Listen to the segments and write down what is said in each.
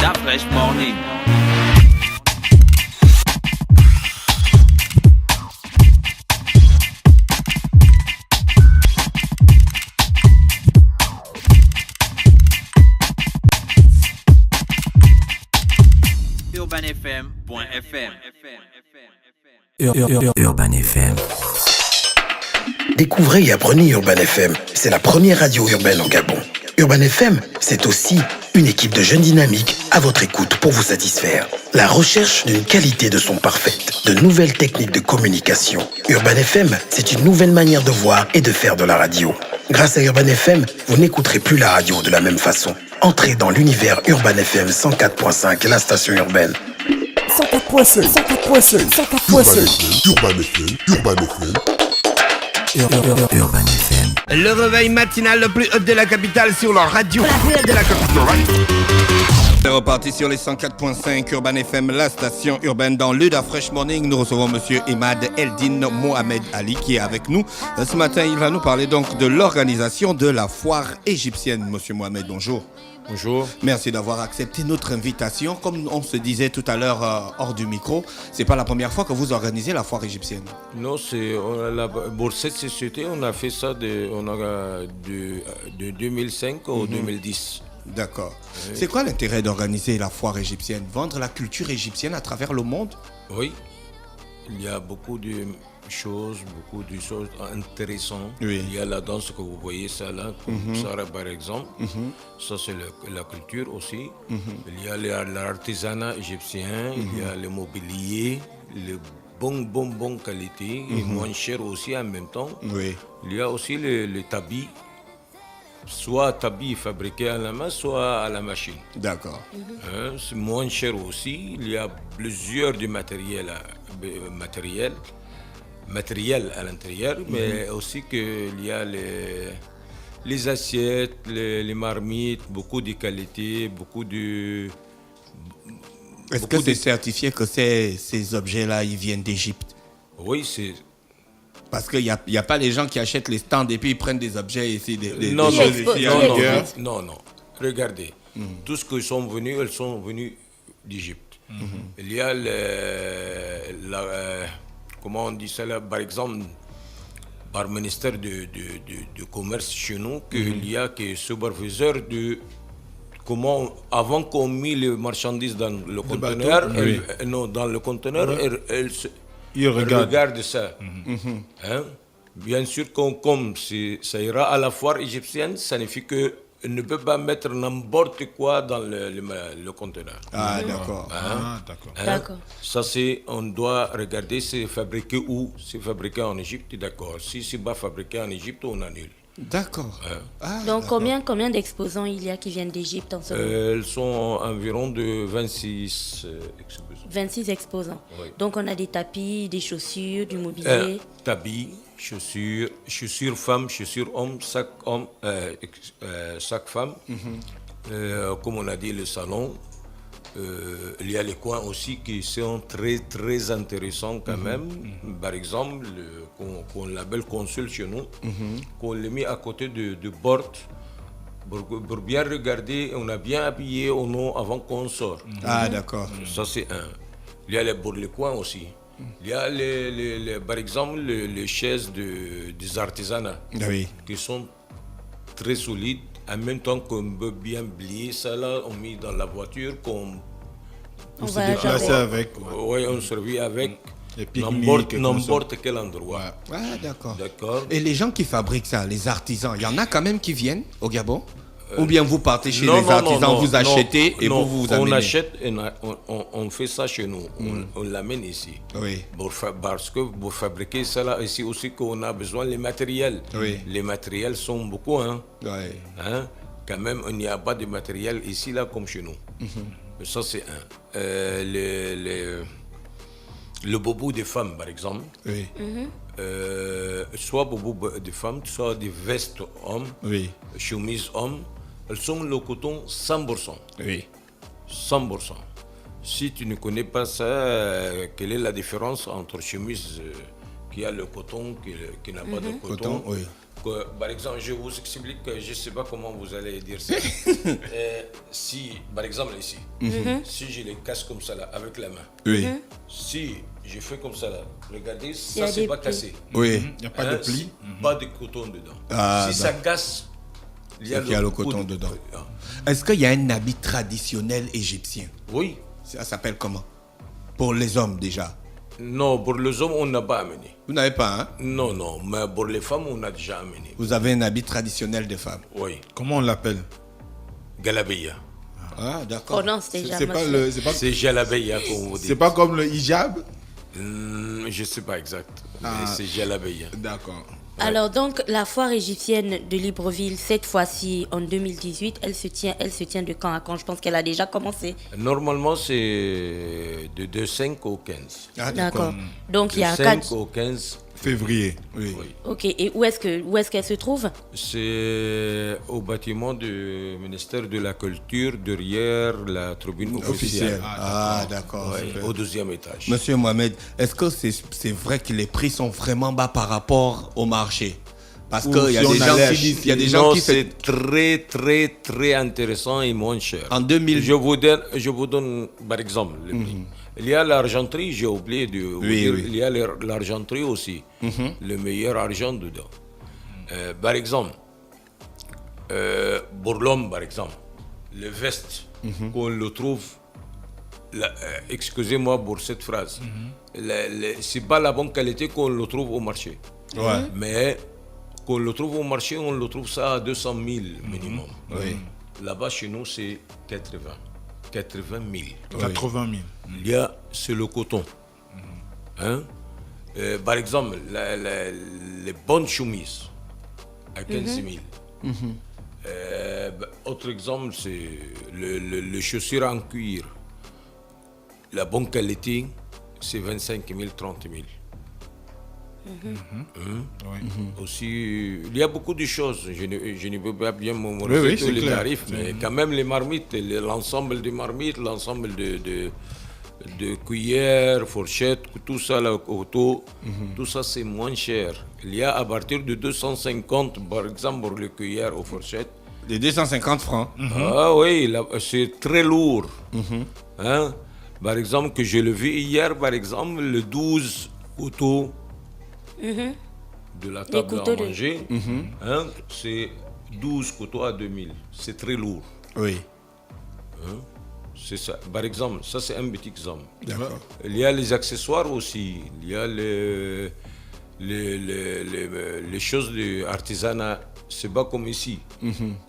Da Fresh Morning. UrbanFM.fm. Urban FM. Découvrez et apprenez Urban FM. C'est la première radio urbaine au Gabon. Urban FM, c'est aussi une équipe de jeunes dynamiques à votre écoute pour vous satisfaire. La recherche d'une qualité de son parfaite, de nouvelles techniques de communication. Urban FM, c'est une nouvelle manière de voir et de faire de la radio. Grâce à Urban FM, vous n'écouterez plus la radio de la même façon. Entrez dans l'univers Urban FM 104.5, la station urbaine. 104.5, 104.5, Urban FM. Urban FM. Le réveil matinal le plus haut de la capitale sur la radio. La plus haute de la capitale. C'est reparti sur les 104.5 Urban FM, la station urbaine dans le Da Fresh Morning. Nous recevons monsieur Imad Eldin Mohamed Ali qui est avec nous. Ce matin, il va nous parler donc de l'organisation de la foire égyptienne. Monsieur Mohamed, bonjour. Bonjour. Merci d'avoir accepté notre invitation. Comme on se disait tout à l'heure hors du micro, c'est pas la première fois que vous organisez la foire égyptienne. Non, pour cette société, on a fait ça de 2005 au 2010. D'accord. C'est quoi l'intérêt d'organiser la foire égyptienne? Vendre la culture égyptienne à travers le monde? Oui. Il y a beaucoup de choses intéressantes. Oui. Il y a la danse que vous voyez ça là, comme Sarah par exemple. Ça c'est la culture aussi. Il y a l'artisanat égyptien, il y a le mobilier, le bon qualité et moins cher aussi en même temps. Oui. Il y a aussi le tabi. Soit tabi fabriqué à la main, soit à la machine. D'accord. C'est moins cher aussi. Il y a plusieurs du matériel à l'intérieur, mais aussi qu'il y a les assiettes, les marmites, beaucoup de qualité, beaucoup de... Est-ce que c'est certifié que ces objets-là, ils viennent d'Égypte? Oui, c'est... Parce qu'il n'y a pas les gens qui achètent les stands et puis ils prennent des objets ici, Non. ailleurs. Non. Regardez, tous ceux qui sont venus, ils sont venus d'Égypte. Il y a comment on dit ça là, par exemple, par ministère de commerce chez nous, qu'il y a que superviseur de comment, avant qu'on mette les marchandises dans le conteneur, dans le conteneur, il regarde ça. Bien sûr, comme ça ira à la foire égyptienne, ça signifie qu'on ne peut pas mettre n'importe quoi dans le conteneur. Ah, d'accord. D'accord. Ça, on doit regarder, c'est fabriqué où? C'est fabriqué en Égypte, d'accord. Si c'est pas fabriqué en Égypte, on annule. D'accord. Donc, combien d'exposants il y a qui viennent d'Égypte en ce moment? Elles sont environ de 26 exposants. 26 exposants. Oui. Donc, on a des tapis, des chaussures, du mobilier. Tapis, chaussures femmes, chaussures hommes, sac femme. Comme on a dit, le salon. Il y a les coins aussi qui sont très très intéressants quand même. Par exemple, qu'on l'appelle consul chez nous, qu'on l'a mis à côté de bord pour bien regarder. On a bien habillé au nom avant qu'on sort. Ah, d'accord. Ça c'est un. Il y a pour les coins aussi. Il y a par exemple les chaises des artisanats qui sont très solides. En même temps qu'on peut bien plier ça là, on met dans la voiture, qu'on se déplace avec. Oui, on survit avec n'importe quel endroit. Ah, d'accord. Et les gens qui fabriquent ça, les artisans, il y en a quand même qui viennent au Gabon? Ou bien vous partez chez les artisans, vous achetez et vous amenez? On achète et on fait ça chez nous. On l'amène ici. Oui. Parce que pour fabriquer ça là, ici aussi qu'on a besoin des matériels. Oui. Les matériels sont beaucoup. Oui. Quand même, il n'y a pas de matériel ici là comme chez nous. Ça c'est un. Le bobo des femmes, par exemple. Oui. Soit bobo des femmes, soit des vestes hommes, chemises hommes. Elles sont le coton 100%. Oui. 100%. Si tu ne connais pas ça, quelle est la différence entre chemise qui a le coton, qui n'a pas de coton? Par exemple, je vous explique, je ne sais pas comment vous allez dire ça. si, par exemple ici, si je les casse comme ça là, avec la main, Oui. si je fais comme ça là, regardez, Il y ça a c'est des pas plis. cassé. Oui. Il n'y a pas de pli. Pas de coton dedans. Ah, si ça casse, il y a, Il y a le coton poudre. dedans. Est-ce qu'il y a un habit traditionnel égyptien? Oui. Ça s'appelle comment? Pour les hommes déjà. Non, pour les hommes, on n'a pas amené. Vous n'avez pas, hein? Non, non, mais pour les femmes, on a déjà amené. Vous avez un habit traditionnel des femmes. Oui. Comment on l'appelle? Galabeya. Ah, d'accord. Prononce déjà. C'est pas monsieur. le, C'est Jalabeya, comme vous dites. c'est pas comme le hijab? Je sais pas exact. Mais Ah. c'est Jalabeya. D'accord. Alors donc, la foire égyptienne de Libreville, cette fois-ci en 2018, elle se tient de quand à quand? Je pense qu'elle a déjà commencé. Normalement, c'est de 5 au 15. Ah, D'accord. Donc il y De a 5 4. au 15, Février. Oui. Ok. Et où est-ce qu'elle se trouve? c'est au bâtiment du ministère de la Culture, derrière la tribune officielle. Officiel. Ah, d'accord. Ouais, super. au 2e étage. Monsieur Mohamed, est-ce que c'est vrai que les prix sont vraiment bas par rapport au marché? Parce Ou qu'il y a si on des gens allait qui acheter- disent, il y a des gens Non, qui c'est fait très, très, très intéressant et moins cher. en 2000. Je vous donne par exemple le prix. Il y a l'argenterie, j'ai oublié de vous Oui, dire, oui. il y a l'argenterie aussi, le meilleur argent dedans. Par exemple, pour l'homme, par exemple, le veste qu'on le trouve, excusez-moi pour cette phrase, c'est pas la bonne qualité qu'on le trouve au marché. Ouais. Mais qu'on le trouve au marché, on le trouve ça à 200 000 minimum. Oui. Là-bas, chez nous, c'est 80 000. 80 000. Il y a, c'est le coton. Hein? Par exemple, les bonnes chemises à 15 000. Autre exemple, c'est le chaussure en cuir. La bonne qualité, c'est 25 000, 30 000. Aussi, il y a beaucoup de choses. Je ne peux pas bien mémoriser Oui, oui, tous c'est les clair. tarifs, mais quand même les marmites, l'ensemble des marmites, l'ensemble de cuillères, fourchettes, tout ça, le couteau, tout ça c'est moins cher. Il y a à partir de 250, par exemple, pour les cuillères aux fourchettes. Les 250 francs. Ah oui, c'est très lourd. Hein? Par exemple, que je l'ai vu hier, par exemple, le 12 couteaux de la table couteaux à de- manger, hein, c'est 12 couteaux à 2000. C'est très lourd. Oui. C'est ça. Par exemple, ça c'est un petit exemple. D'accord. Il y a les accessoires aussi. Il y a les choses de artisanat. C'est pas comme ici.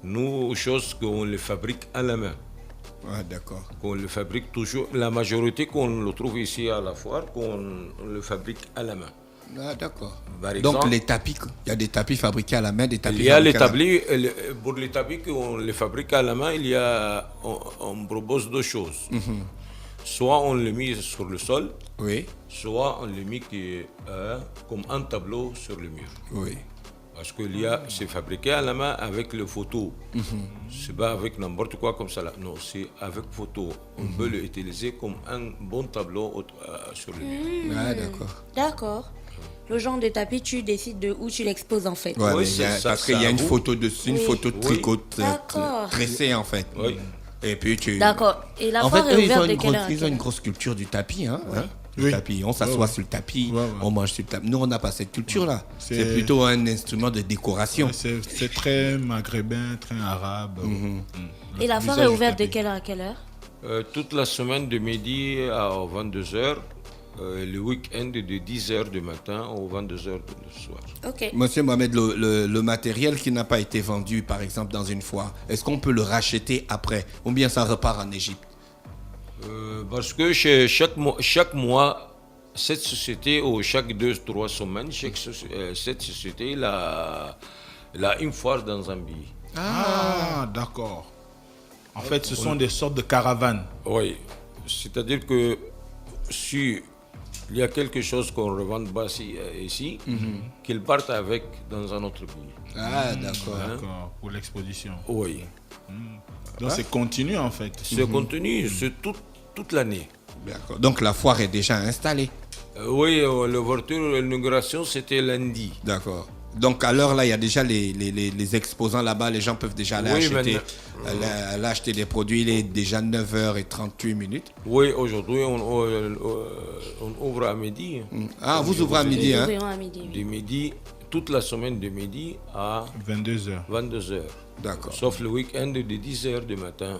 Nous, choses qu'on les fabrique à la main. Ah, d'accord. Qu'on le fabrique toujours. La majorité qu'on le trouve ici à la foire, qu'on le fabrique à la main. Ah, d'accord. Par Donc exemple, les tapis, il y a des tapis fabriqués à la main, des tapis il y a les fabriqués à la- tapis, pour les tapis qu'on les fabrique à la main, on propose deux choses. Soit on les met sur le sol, Oui, soit on les met comme un tableau sur le mur. oui. Parce que c'est fabriqué à la main avec le photo. C'est pas avec n'importe quoi comme ça là. Non, c'est avec photo. On peut l'utiliser comme un bon tableau sur le mur. Ah, d'accord. D'accord. Le genre de tapis, tu décides de où tu l'exposes en fait. Ouais, Oui, mais c'est ça, parce qu'il y a ça une roule. photo dessus, une Oui. photo de Oui. tricot D'accord. tressée en fait. Oui. Et puis tu. D'accord. Et la En foire fait, est eux, ils ouverte ont de une quelle heure grosse, à ils ont quelle une heure? grosse culture du tapis, hein. Le Oui. tapis. On s'assoit Ouais, sur le tapis, Ouais, ouais. on mange sur le tapis. Nous, on n'a pas cette culture-là. C'est- C'est plutôt un instrument de décoration. C'est très maghrébin, très arabe. Et la foire est ouverte de quelle heure à quelle heure? Toute la semaine de midi à 22h. Le week-end de 10h du matin au 22h du soir. Ok. Monsieur Mohamed, le matériel qui n'a pas été vendu, par exemple, dans une foire, est-ce qu'on peut le racheter après ou bien ça repart en Égypte? Parce que chaque mois, cette société, ou chaque 2-3 semaines, cette société elle a une foire dans un pays. Ah, d'accord. En fait, ce sont des sortes de caravanes. Oui, c'est-à-dire que si il y a quelque chose qu'on ne revend pas ici, qu'ils partent avec dans un autre pays. Ah, d'accord. D'accord, pour l'exposition. Oui, Donc c'est continu en fait. ce contenu, c'est toute l'année. D'accord. Donc la foire est déjà installée. Oui, l'ouverture, l'inauguration, c'était lundi. D'accord. Donc à l'heure là, il y a déjà les exposants là-bas, les gens peuvent déjà aller aller acheter des produits. Il est déjà 9h38. Oui, aujourd'hui, on ouvre à midi. Ah, vous ouvrez à midi, hein? Nous ouvrons à midi, oui. De midi, toute la semaine de midi à 22h. 22h. D'accord. Sauf le week-end de 10h du matin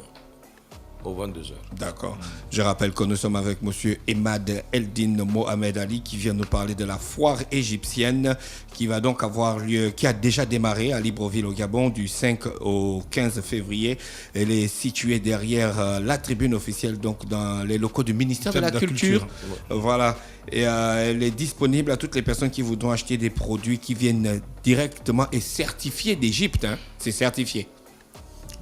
aux 22h. D'accord. Je rappelle que nous sommes avec monsieur Emad Eldin Mohamed Ali qui vient nous parler de la foire égyptienne qui va donc avoir lieu, qui a déjà démarré à Libreville au Gabon du 5 au 15 février. Elle est située derrière la tribune officielle, donc dans les locaux du ministère de la Culture. Voilà. Et elle est disponible à toutes les personnes qui voudront acheter des produits qui viennent directement et certifiés d'Égypte. Hein. C'est certifié.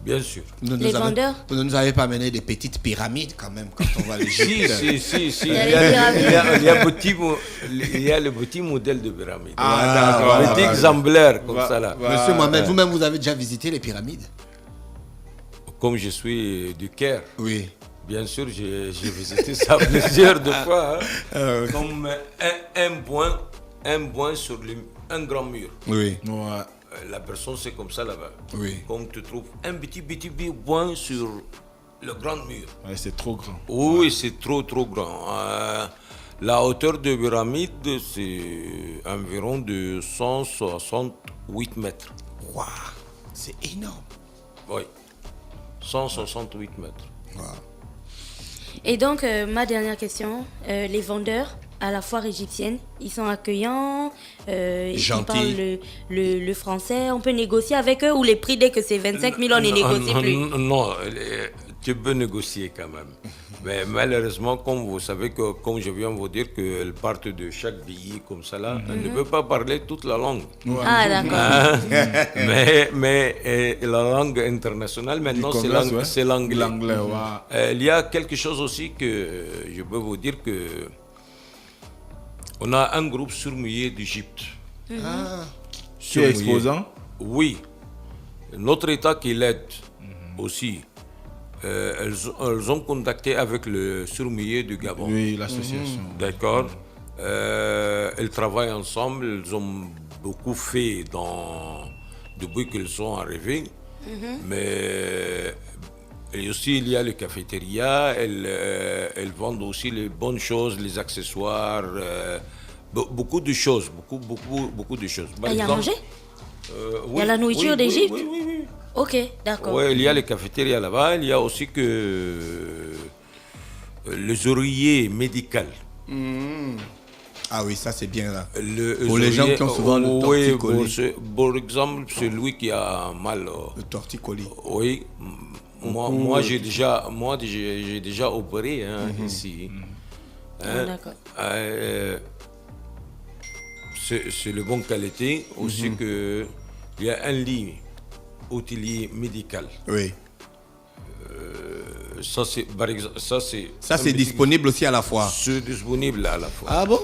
Bien sûr. Les vendeurs? Vous ne nous avez pas amené des petites pyramides quand même quand on va les Si. Il y a les pyramides. Il y a le petit modèle de pyramide. Ah, d'accord. Petit exemplaire comme ça là. Monsieur Mohamed, vous-même, vous avez déjà visité les pyramides? Comme je suis du Caire, Oui. bien sûr, j'ai visité ça plusieurs de fois. Hein. Comme un point sur un grand mur. Oui. Ouais. La personne, c'est comme ça là-bas. Oui. Comme tu trouves un petit point sur le grand mur. Ouais, c'est trop grand. Oui, c'est trop grand. La hauteur de pyramide, c'est environ de 168 mètres. Waouh, c'est énorme. Oui, 168 mètres. Wow. Et donc, ma dernière question, les vendeurs à la foire égyptienne, ils sont accueillants, ils Gentils. parlent le français, on peut négocier avec eux ou les prix dès que c'est 25 000, on ne négocie plus? Non, tu peux négocier quand même. Mais malheureusement, comme vous savez, comme je viens de vous dire, qu'elles partent de chaque pays comme ça là, elles ne peuvent pas parler toute la langue. Ah, d'accord. Mais la langue internationale, maintenant, c'est l'anglais. L'anglais, ouais. Il y a quelque chose aussi que je peux vous dire que on a un groupe surmouillé d'Égypte. Tu es exposant? Oui. Notre État qui l'aide aussi. Elles ont contacté avec le surmouillé du Gabon. Oui, l'association. D'accord. Elles travaillent ensemble. Elles ont beaucoup fait depuis qu'elles sont arrivées. Mais et aussi, il y a les cafétérias. Elles vendent aussi les bonnes choses, les accessoires, beaucoup de choses. Beaucoup de choses. Il y a à manger? Il y a la nourriture d'Égypte? Oui. Ok, d'accord. Oui, il y a les cafétérias là-bas. Il y a aussi que les oreillers médicaux. Ah oui, ça c'est bien là. Pour les gens qui ont souvent le torticolis. Par exemple, celui qui a mal. Le torticolis. Oui. Moi, j'ai déjà opéré ici. D'accord. C'est de bonne qualité. Aussi que il y a un lit hôtelier médical. Oui. Ça c'est par exemple, ça c'est disponible aussi à la foire. C'est disponible à la foire. Ah bon?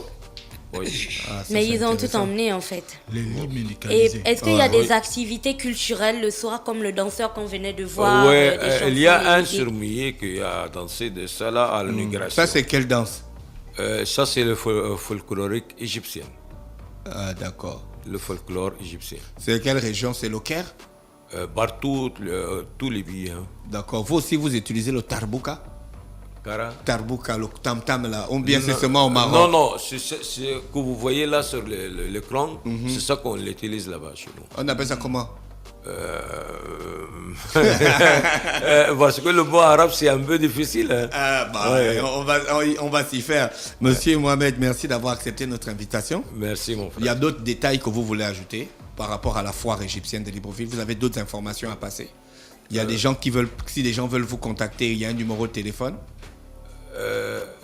Oui. Mais ils ont tout emmené en fait. Les lits Et médicalisés. est-ce qu'il y a des activités culturelles le soir comme le danseur qu'on venait de voir? Oui, des chansons, il y a des un musiques? surmouillé qui a dansé de ça là à l'immigration. Ça c'est quelle danse? Ça c'est le folklorique égyptien. Ah d'accord. Le folklore égyptien. C'est quelle région? C'est le Caire? Partout, tous les pays. Hein. D'accord. Vous aussi vous utilisez le tarbouka? Tarbouka, le tam-tam là, ou bien c'est seulement au Maroc? Non, c'est que vous voyez là sur l'écran, c'est ça qu'on l'utilise là-bas chez nous. On appelle ça comment? Parce que le mot arabe c'est un peu difficile. Hein. Ouais. On va s'y faire. Monsieur Mohamed, merci d'avoir accepté notre invitation. Merci mon frère. Il y a d'autres détails que vous voulez ajouter par rapport à la foire égyptienne de Libreville? Vous avez d'autres informations à passer? Il y a des gens qui veulent, si des gens veulent vous contacter, il y a un numéro de téléphone?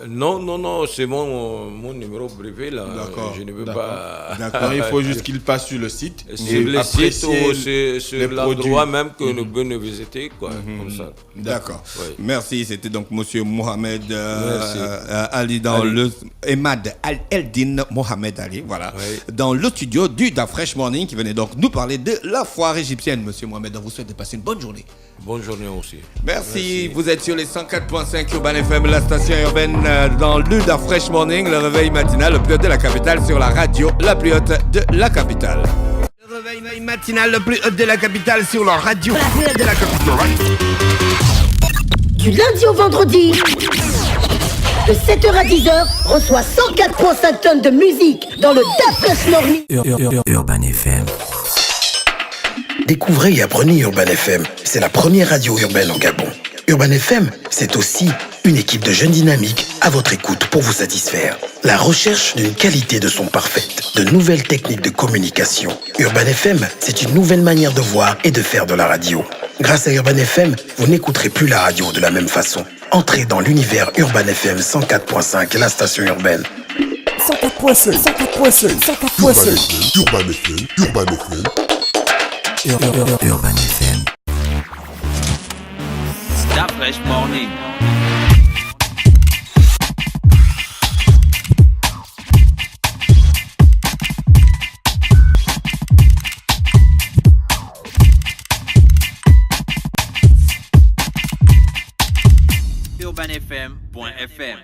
Non, c'est mon numéro privé là. D'accord. Je ne veux pas. D'accord, il faut juste qu'il passe sur le site. Sur le site ou sur l'endroit produits. même que nous pouvons visiter, quoi, comme ça. D'accord. Oui. Merci. C'était donc Monsieur Mohamed Ali dans le Emad Eldin Mohamed Ali, voilà, dans le studio du Da Fresh Morning qui venait donc nous parler de la foire égyptienne. Monsieur Mohamed, on vous souhaite de passer une bonne journée. Bonne journée aussi. Merci. Vous êtes sur les 104.5 Urban FM, la station urbaine dans le Da Fresh Morning, le réveil matinal le plus haut de la capitale sur la radio la plus haute de la capitale. matinale le plus hot de la capitale sur leur radio. La plus hot de la capitale. Du lundi au vendredi, de 7h à 10h, reçoit 104,5 tonnes de musique dans le DAF Morning. Urban FM. Découvrez et apprenez Urban FM. C'est la première radio urbaine en Gabon. Urban FM, c'est aussi une équipe de jeunes dynamiques à votre écoute pour vous satisfaire. La recherche d'une qualité de son parfaite, de nouvelles techniques de communication. Urban FM, c'est une nouvelle manière de voir et de faire de la radio. Grâce à Urban FM, vous n'écouterez plus la radio de la même façon. Entrez dans l'univers Urban FM 104.5, la station urbaine. 104.5, 104.5, 104.5. Urban FM, Urban FM. Urban FM. Stop Fresh Morning. UrbanFM.fm.